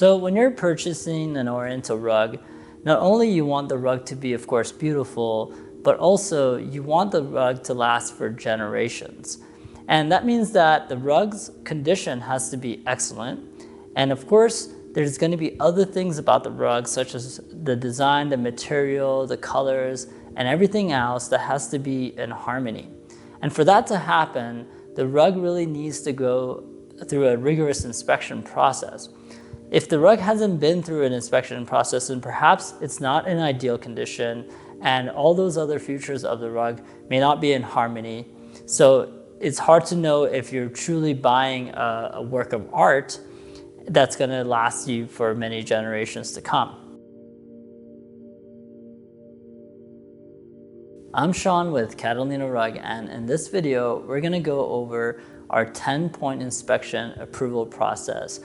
So when you're purchasing an Oriental rug, not only you want the rug to be, of course, beautiful, but also you want the rug to last for generations. And that means that the rug's condition has to be excellent. And of course, there's going to be other things about the rug, such as the design, the material, the colors, and everything else that has to be in harmony. And for that to happen, the rug really needs to go through a rigorous inspection process. If the rug hasn't been through an inspection process, then perhaps it's not in ideal condition, and all those other features of the rug may not be in harmony. So it's hard to know if you're truly buying a work of art that's going to last you for many generations to come. I'm Sean with Catalina Rug, and in this video, we're going to go over our 10-point inspection approval process.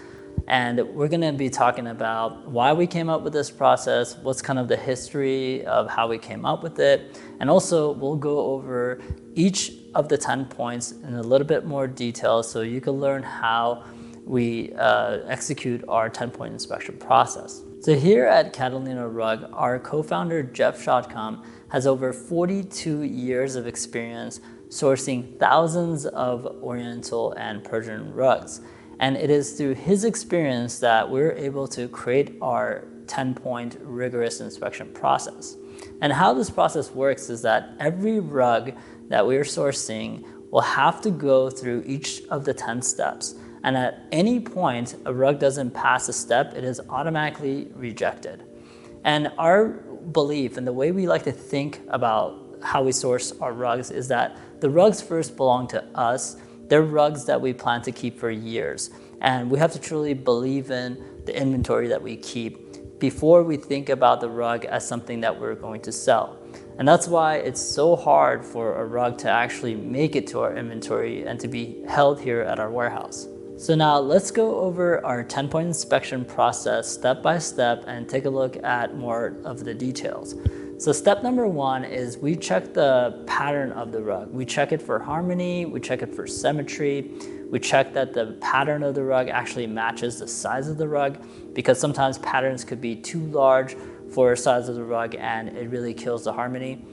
And we're going to be talking about why we came up with this process, what's kind of the history of how we came up with it, and also we'll go over each of the 10 points in a little bit more detail so you can learn how we execute our 10-point inspection process. So here at Catalina Rug, our co-founder Jeff Shotcom has over 42 years of experience sourcing thousands of Oriental and Persian rugs. And it is through his experience that we're able to create our 10-point rigorous inspection process. And how this process works is that every rug that we're sourcing will have to go through each of the 10 steps. And at any point a rug doesn't pass a step, it is automatically rejected. And our belief and the way we like to think about how we source our rugs is that the rugs first belong to us. They're rugs that we plan to keep for years. And we have to truly believe in the inventory that we keep before we think about the rug as something that we're going to sell. And that's why it's so hard for a rug to actually make it to our inventory and to be held here at our warehouse. So now let's go over our 10-point inspection process step by step and take a look at more of the details. So step number one is we check the pattern of the rug. We check it for harmony, we check it for symmetry, we check that the pattern of the rug actually matches the size of the rug, because sometimes patterns could be too large for the size of the rug and it really kills the harmony.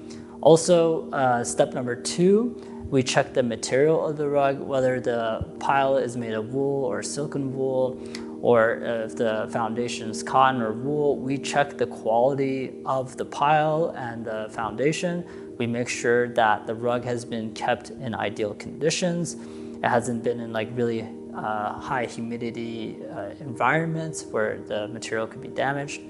Also, step number two, we check the material of the rug, whether the pile is made of wool or silken wool, or if the foundation is cotton or wool. We check the quality of the pile and the foundation. We make sure that the rug has been kept in ideal conditions. It hasn't been in like really high humidity environments where the material could be damaged.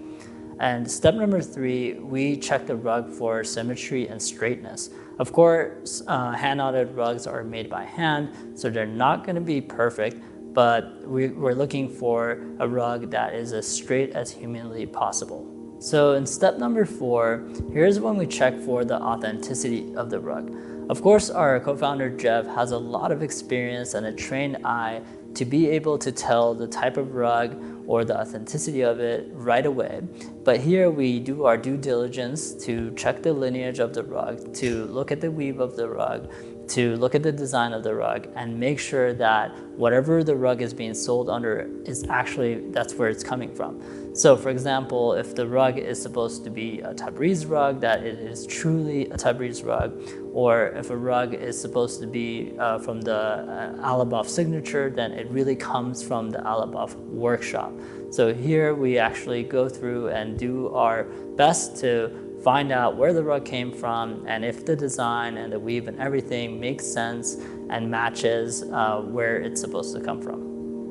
And step number three, we check the rug for symmetry and straightness. Of course, hand-knotted rugs are made by hand, so they're not going to be perfect, but we're looking for a rug that is as straight as humanly possible. So in step number four, here's when we check for the authenticity of the rug. Of course, our co-founder Jeff has a lot of experience and a trained eye to be able to tell the type of rug or the authenticity of it right away. But here we do our due diligence to check the lineage of the rug, to look at the weave of the rug, to look at the design of the rug, and make sure that whatever the rug is being sold under is actually, that's where it's coming from. So for example, if the rug is supposed to be a Tabriz rug, that it is truly a Tabriz rug, or if a rug is supposed to be from the Alabaf signature, then it really comes from the Alabaf workshop. So here we actually go through and do our best to find out where the rug came from and if the design and the weave and everything makes sense and matches where it's supposed to come from.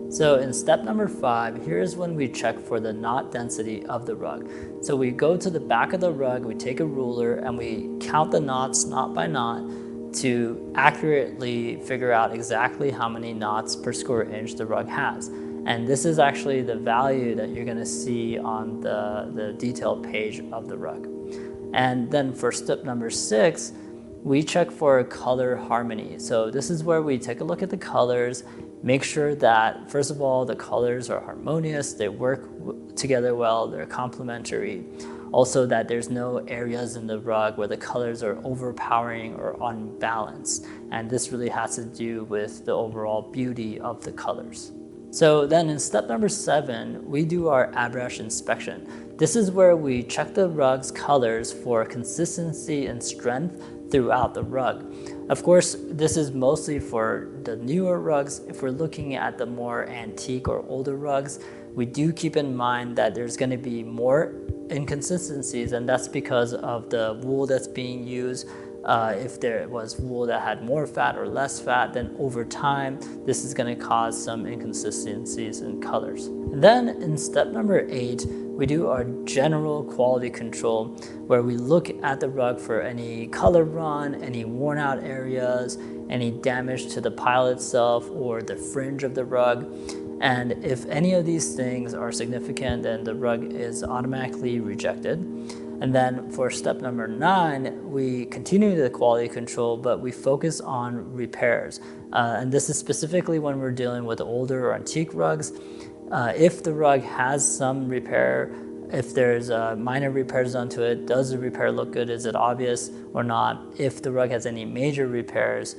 So in step number five, here's when we check for the knot density of the rug. So we go to the back of the rug, we take a ruler and we count the knots knot by knot to accurately figure out exactly how many knots per square inch the rug has. And this is actually the value that you're gonna see on the detailed page of the rug. And then for step number six, we check for color harmony. So this is where we take a look at the colors, make sure that, first of all, the colors are harmonious, they work together well, they're complementary. Also that there's no areas in the rug where the colors are overpowering or unbalanced. And this really has to do with the overall beauty of the colors. So then in step number 7, we do our Abrash inspection. This is where we check the rug's colors for consistency and strength throughout the rug. Of course, this is mostly for the newer rugs. If we're looking at the more antique or older rugs, we do keep in mind that there's going to be more inconsistencies, and that's because of the wool that's being used. If there was wool that had more fat or less fat, then over time, this is going to cause some inconsistencies in colors. And then in step number 8, we do our general quality control, where we look at the rug for any color run, any worn out areas, any damage to the pile itself or the fringe of the rug. And if any of these things are significant, then the rug is automatically rejected. And then for step number 9, we continue the quality control, but we focus on repairs. And this is specifically when we're dealing with older or antique rugs. If the rug has some repair, if there's minor repairs done to it, does the repair look good? Is it obvious or not? If the rug has any major repairs,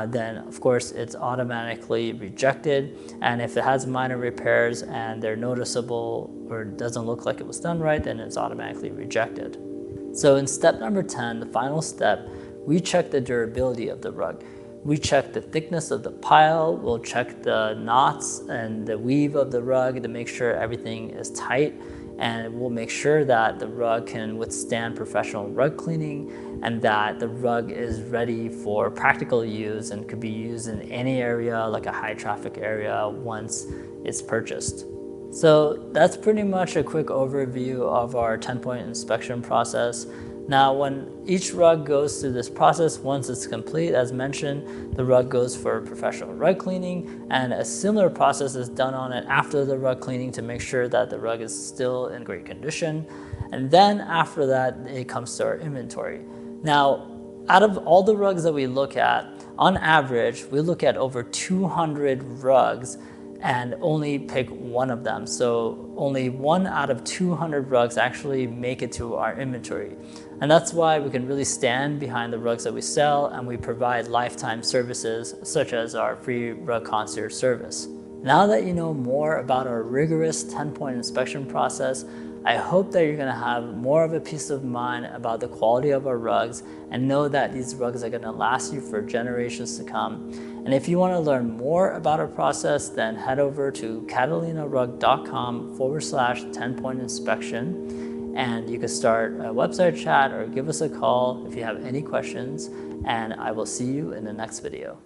then of course it's automatically rejected. And if it has minor repairs and they're noticeable or doesn't look like it was done right, then it's automatically rejected. So in step number 10, the final step, we check the durability of the rug. We check the thickness of the pile, we'll check the knots and the weave of the rug to make sure everything is tight, and we'll make sure that the rug can withstand professional rug cleaning and that the rug is ready for practical use and could be used in any area, like a high traffic area, once it's purchased. So that's pretty much a quick overview of our 10-point inspection process. Now, when each rug goes through this process, once it's complete, as mentioned, the rug goes for professional rug cleaning, and a similar process is done on it after the rug cleaning to make sure that the rug is still in great condition. And then after that, it comes to our inventory. Now, out of all the rugs that we look at, on average, we look at over 200 rugs and only pick one of them. So only 1 out of 200 rugs actually make it to our inventory. And that's why we can really stand behind the rugs that we sell, and we provide lifetime services such as our free rug concierge service. Now that you know more about our rigorous 10-point inspection process, I hope that you're going to have more of a peace of mind about the quality of our rugs and know that these rugs are going to last you for generations to come. And if you want to learn more about our process, then head over to catalinarug.com/10-point inspection, and you can start a website chat or give us a call if you have any questions, and I will see you in the next video.